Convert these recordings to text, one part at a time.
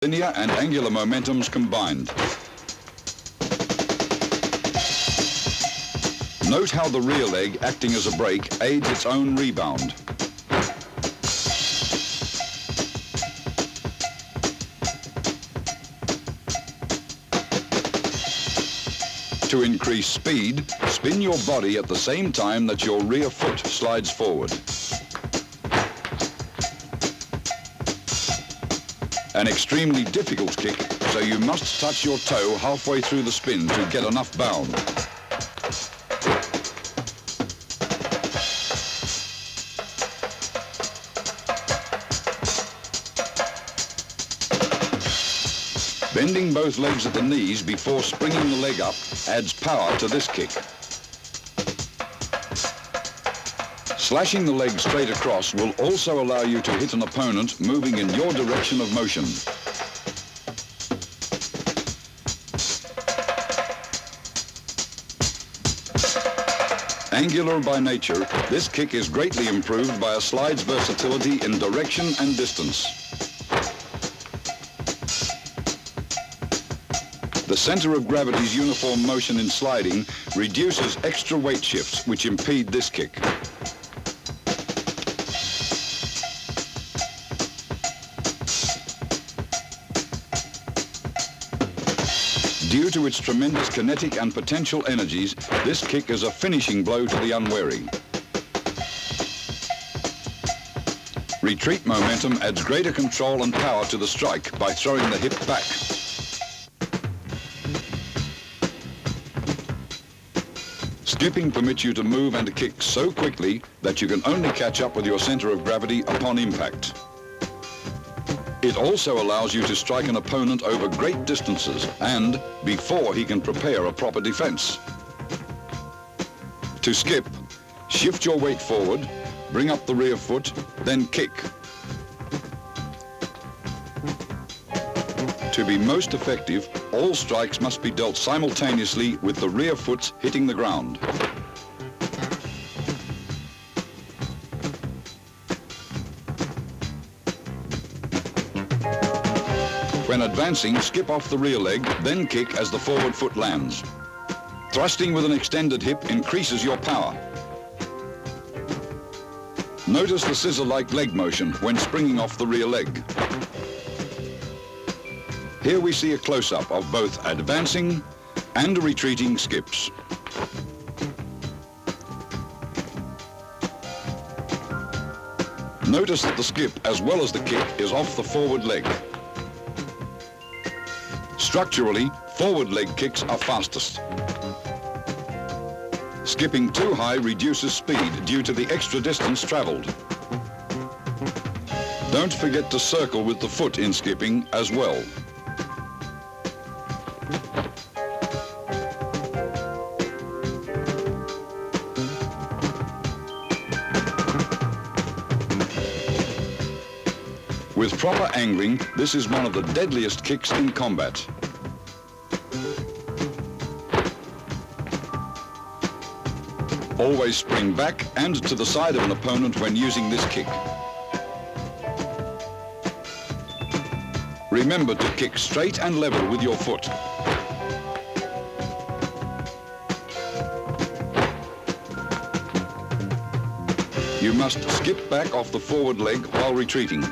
linear and angular momentums combined. Note how the rear leg, acting as a brake, aids its own rebound. To increase speed, spin your body at the same time that your rear foot slides forward. An extremely difficult kick, so you must touch your toe halfway through the spin to get enough bound. Bending both legs at the knees before springing the leg up adds power to this kick. Slashing the leg straight across will also allow you to hit an opponent moving in your direction of motion. Angular by nature, this kick is greatly improved by a slide's versatility in direction and distance. The center of gravity's uniform motion in sliding reduces extra weight shifts which impede this kick. Due to its tremendous kinetic and potential energies, this kick is a finishing blow to the unwary. Retreat momentum adds greater control and power to the strike by throwing the hip back. Skipping permits you to move and kick so quickly that you can only catch up with your center of gravity upon impact. It also allows you to strike an opponent over great distances and before he can prepare a proper defense. To skip, shift your weight forward, bring up the rear foot, then kick. To be most effective, all strikes must be dealt simultaneously with the rear foot hitting the ground. When advancing, skip off the rear leg, then kick as the forward foot lands. Thrusting with an extended hip increases your power. Notice the scissor-like leg motion when springing off the rear leg. Here we see a close-up of both advancing and retreating skips. Notice that the skip, as well as the kick, is off the forward leg. Structurally, forward leg kicks are fastest. Skipping too high reduces speed due to the extra distance traveled. Don't forget to circle with the foot in skipping as well. With proper angling, this is one of the deadliest kicks in combat. Always spring back and to the side of an opponent when using this kick. Remember to kick straight and level with your foot. You must skip back off the forward leg while retreating.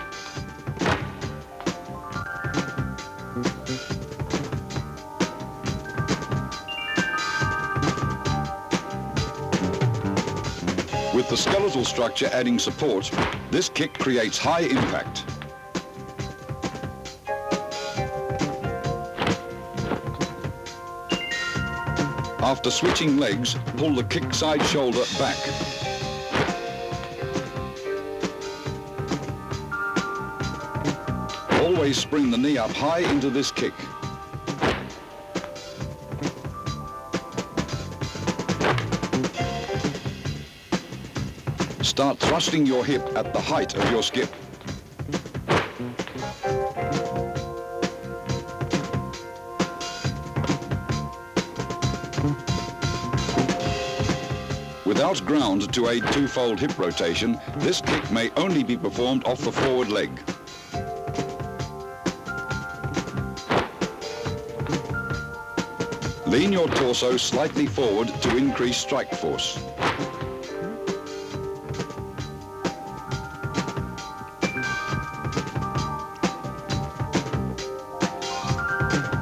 With the skeletal structure adding support, this kick creates high impact. After switching legs, pull the kick side shoulder back. Always spring the knee up high into this kick. Start thrusting your hip at the height of your skip. Without ground to aid two-fold hip rotation, this kick may only be performed off the forward leg. Lean your torso slightly forward to increase strike force.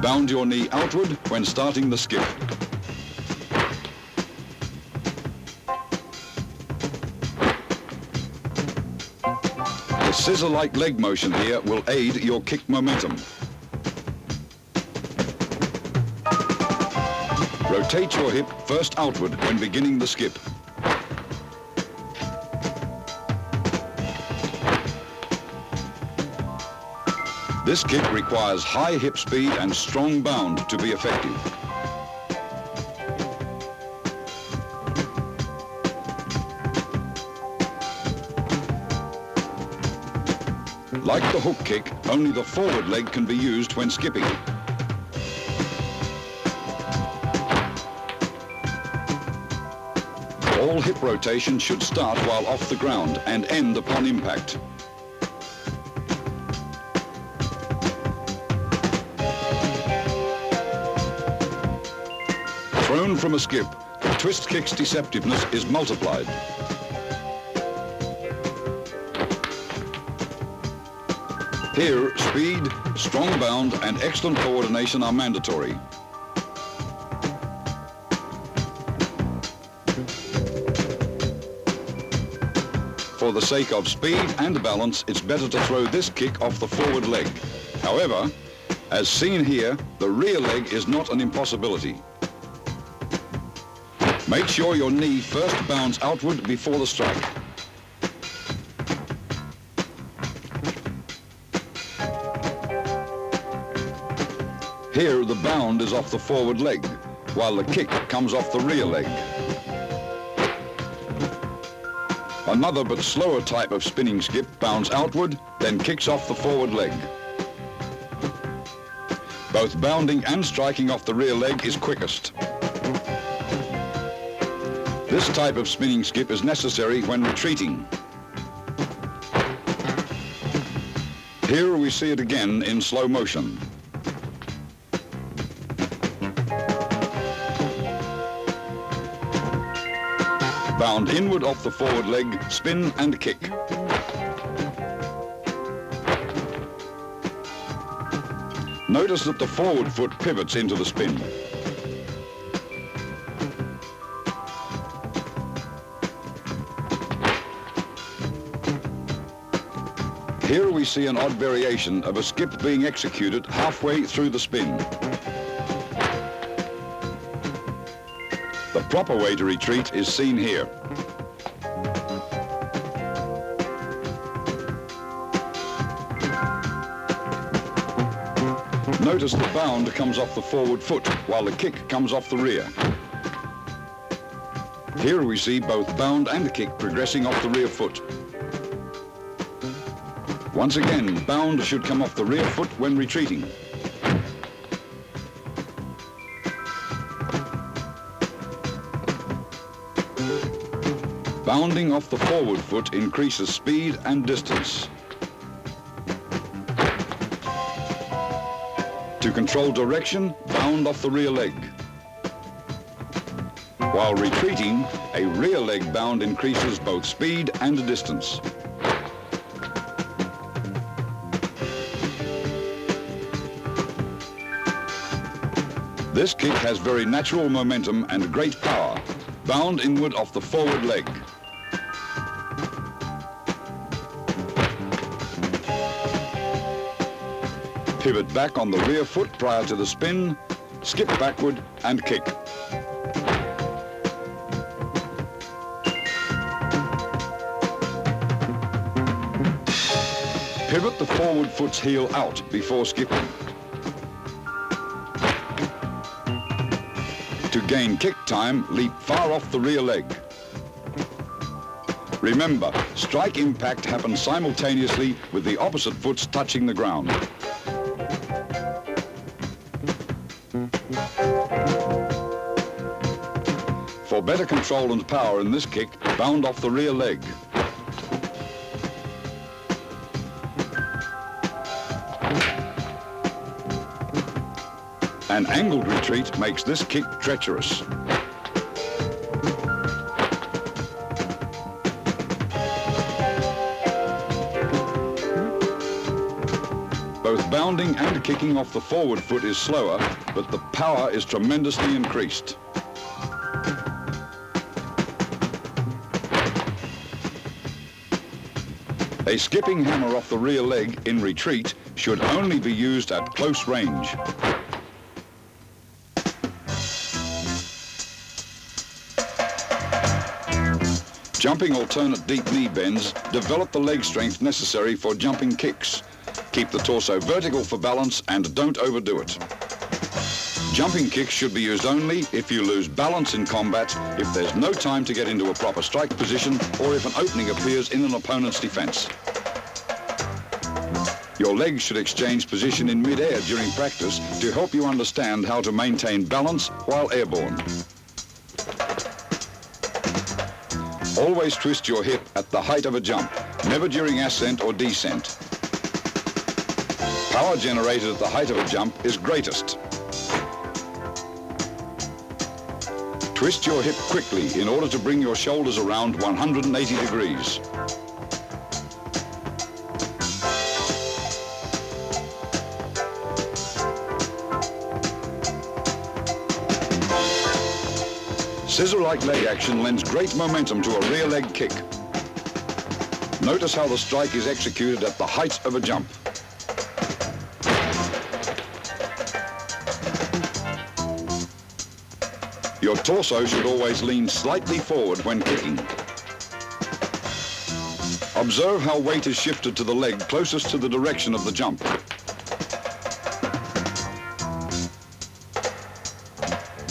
Bound your knee outward when starting the skip. The scissor-like leg motion here will aid your kick momentum. Rotate your hip first outward when beginning the skip. This kick requires high hip speed and strong bound to be effective. Like the hook kick, only the forward leg can be used when skipping. All hip rotation should start while off the ground and end upon impact. Thrown from a skip, the twist kick's deceptiveness is multiplied. Here, speed, strong bound, and excellent coordination are mandatory. For the sake of speed and balance, it's better to throw this kick off the forward leg. However, as seen here, the rear leg is not an impossibility. Make sure your knee first bounds outward before the strike. Here, the bound is off the forward leg, while the kick comes off the rear leg. Another but slower type of spinning skip bounds outward, then kicks off the forward leg. Both bounding and striking off the rear leg is quickest. This type of spinning skip is necessary when retreating. Here we see it again in slow motion. Bound inward off the forward leg, spin and kick. Notice that the forward foot pivots into the spin. Here we see an odd variation of a skip being executed halfway through the spin. The proper way to retreat is seen here. Notice the bound comes off the forward foot while the kick comes off the rear. Here we see both bound and kick progressing off the rear foot. Once again, bound should come off the rear foot when retreating. Bounding off the forward foot increases speed and distance. To control direction, bound off the rear leg. While retreating, a rear leg bound increases both speed and distance. This kick has very natural momentum and great power. Bound inward off the forward leg. Pivot back on the rear foot prior to the spin, skip backward and kick. Pivot the forward foot's heel out before skipping. To gain kick time, leap far off the rear leg. Remember, strike impact happens simultaneously with the opposite foot's touching the ground. For better control and power in this kick, bound off the rear leg. An angled retreat makes this kick treacherous. Both bounding and kicking off the forward foot is slower, but the power is tremendously increased. A skipping hammer off the rear leg in retreat should only be used at close range. Jumping alternate deep knee bends develop the leg strength necessary for jumping kicks. Keep the torso vertical for balance and don't overdo it. Jumping kicks should be used only if you lose balance in combat, if there's no time to get into a proper strike position, or if an opening appears in an opponent's defense. Your legs should exchange position in mid-air during practice to help you understand how to maintain balance while airborne. Always twist your hip at the height of a jump, never during ascent or descent. Power generated at the height of a jump is greatest. Twist your hip quickly in order to bring your shoulders around 180 degrees. Scissor-like leg action lends great momentum to a rear leg kick. Notice how the strike is executed at the height of a jump. Your torso should always lean slightly forward when kicking. Observe how weight is shifted to the leg closest to the direction of the jump.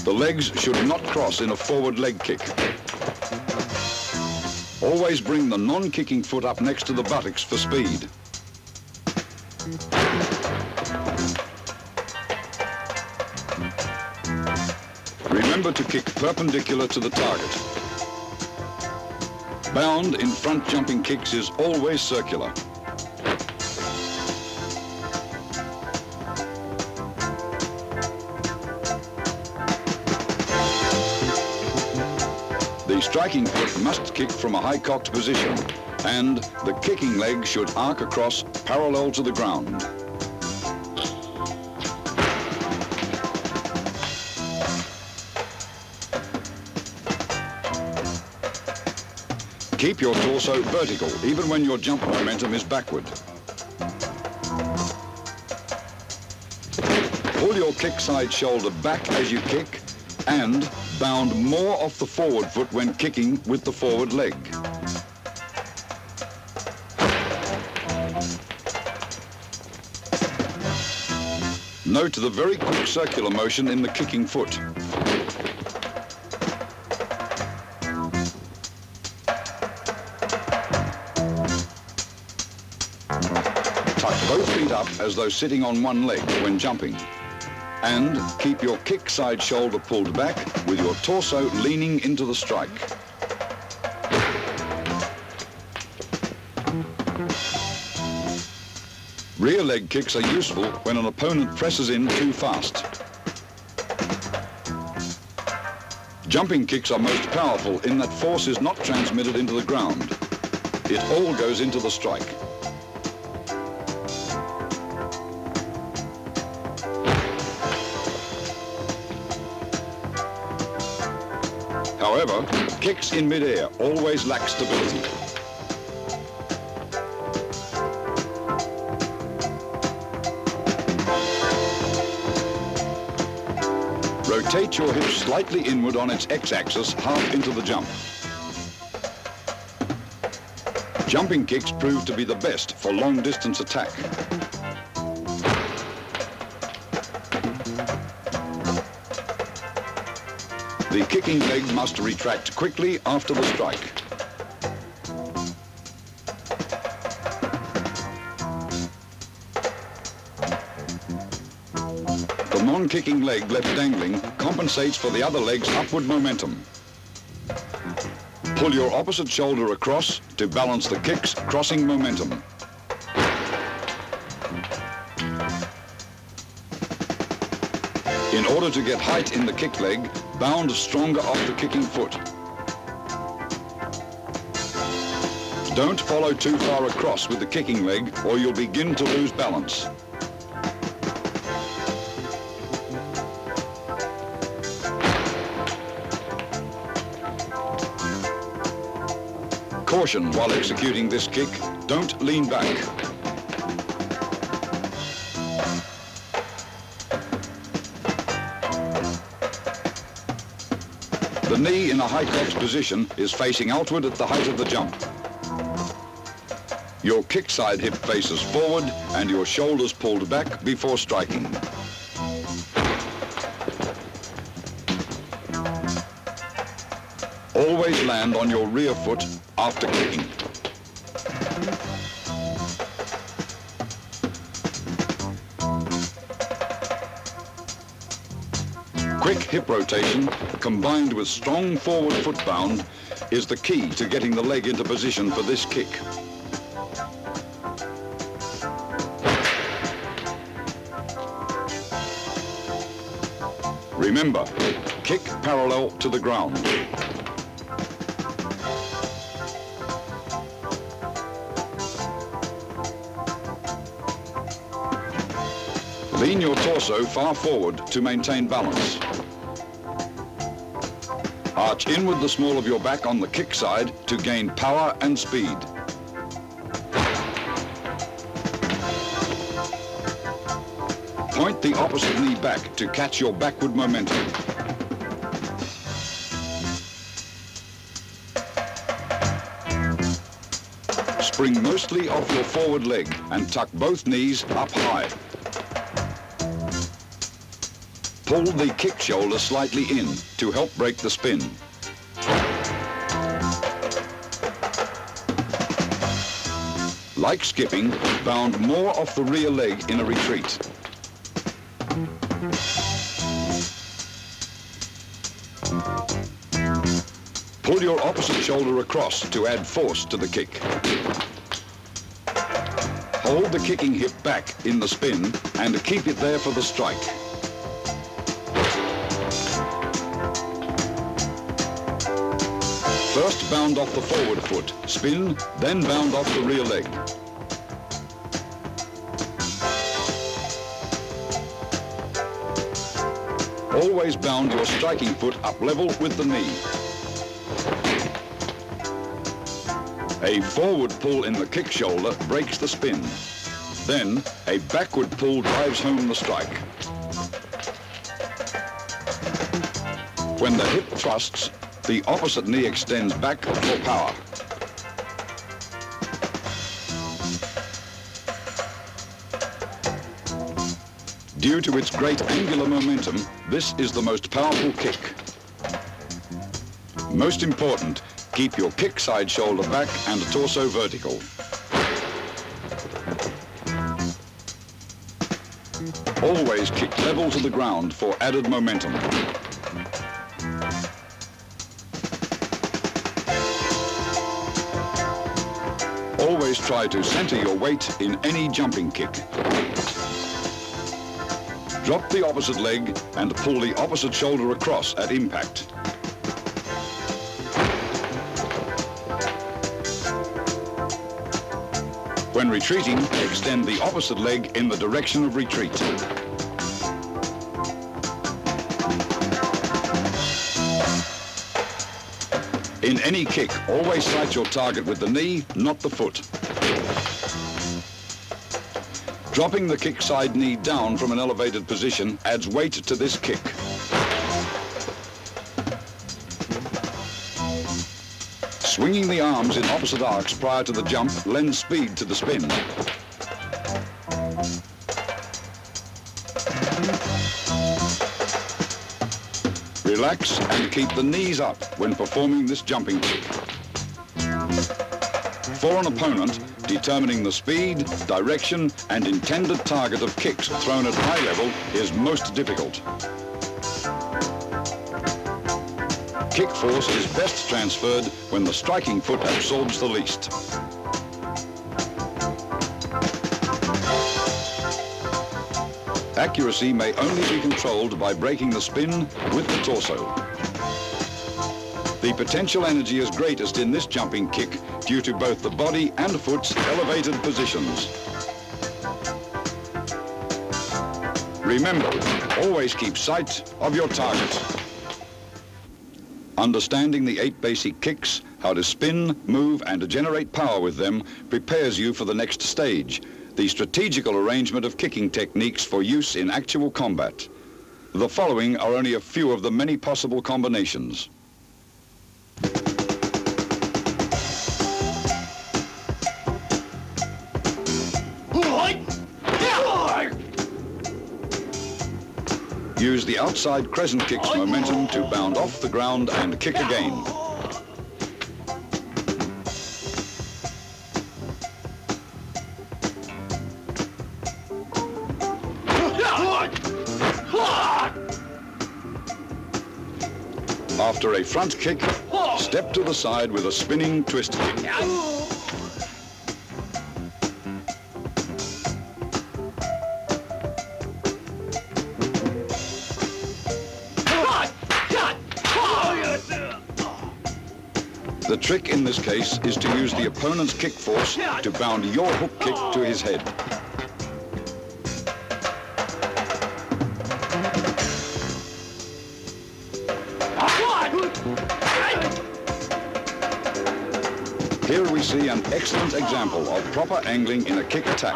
The legs should not cross in a forward leg kick. Always bring the non-kicking foot up next to the buttocks for speed. Remember to kick perpendicular to the target. Bound in front jumping kicks is always circular. The striking foot must kick from a high-cocked position, and the kicking leg should arc across parallel to the ground. Keep your torso vertical, even when your jump momentum is backward. Pull your kick side shoulder back as you kick, and bound more off the forward foot when kicking with the forward leg. Note the very quick circular motion in the kicking foot. Tuck both feet up as though sitting on one leg when jumping. And keep your kick side shoulder pulled back with your torso leaning into the strike. Rear leg kicks are useful when an opponent presses in too fast. Jumping kicks are most powerful in that force is not transmitted into the ground. It all goes into the strike. However, kicks in mid-air always lack stability. Rotate your hips slightly inward on its x-axis, half into the jump. Jumping kicks prove to be the best for long-distance attack. The kicking leg must retract quickly after the strike. The non-kicking leg left dangling compensates for the other leg's upward momentum. Pull your opposite shoulder across to balance the kick's crossing momentum. In order to get height in the kick leg, bound stronger off the kicking foot. Don't follow too far across with the kicking leg or you'll begin to lose balance. Caution while executing this kick, don't lean back. The knee in a high crotch position is facing outward at the height of the jump. Your kick side hip faces forward and your shoulders pulled back before striking. Always land on your rear foot after kicking. Quick hip rotation combined with strong forward foot bound is the key to getting the leg into position for this kick. Remember, kick parallel to the ground. Lean your torso far forward to maintain balance. Arch inward the small of your back on the kick side to gain power and speed. Point the opposite knee back to catch your backward momentum. Spring mostly off your forward leg and tuck both knees up high. Pull the kick shoulder slightly in to help break the spin. Like skipping, bound more off the rear leg in a retreat. Pull your opposite shoulder across to add force to the kick. Hold the kicking hip back in the spin and keep it there for the strike. First bound off the forward foot, spin, then bound off the rear leg. Always bound your striking foot up level with the knee. A forward pull in the kick shoulder breaks the spin. Then, a backward pull drives home the strike. When the hip thrusts, the opposite knee extends back for power. Due to its great angular momentum, this is the most powerful kick. Most important, keep your kick side shoulder back and torso vertical. Always kick level to the ground for added momentum. Always try to center your weight in any jumping kick. Drop the opposite leg and pull the opposite shoulder across at impact. When retreating, extend the opposite leg in the direction of retreat. In any kick, always sight your target with the knee, not the foot. Dropping the kick side knee down from an elevated position adds weight to this kick. Swinging the arms in opposite arcs prior to the jump lends speed to the spin. Relax and keep the knees up when performing this jumping kick. For an opponent, determining the speed, direction, and intended target of kicks thrown at high level is most difficult. Kick force is best transferred when the striking foot absorbs the least. Accuracy may only be controlled by breaking the spin with the torso. The potential energy is greatest in this jumping kick due to both the body and foot's elevated positions. Remember, always keep sight of your target. Understanding the 8 basic kicks, how to spin, move, and to generate power with them prepares you for the next stage, the strategical arrangement of kicking techniques for use in actual combat. The following are only a few of the many possible combinations. Use the outside crescent kick's momentum to bound off the ground and kick again. After a front kick, step to the side with a spinning twist kick. The trick in this case is to use the opponent's kick force to bound your hook kick to his head. Here we see an excellent example of proper angling in a kick attack.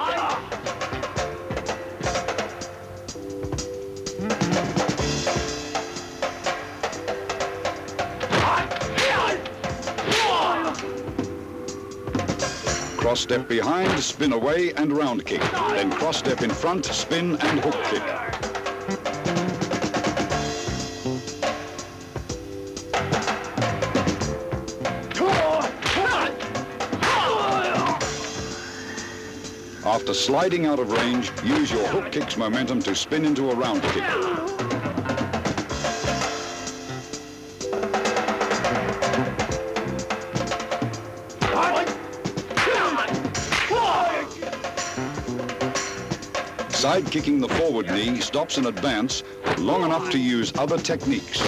Cross step behind, spin away and round kick. Then cross step in front, spin and hook kick. After sliding out of range, use your hook kick's momentum to spin into a round kick. Side kicking the forward knee stops an advance long enough to use other techniques.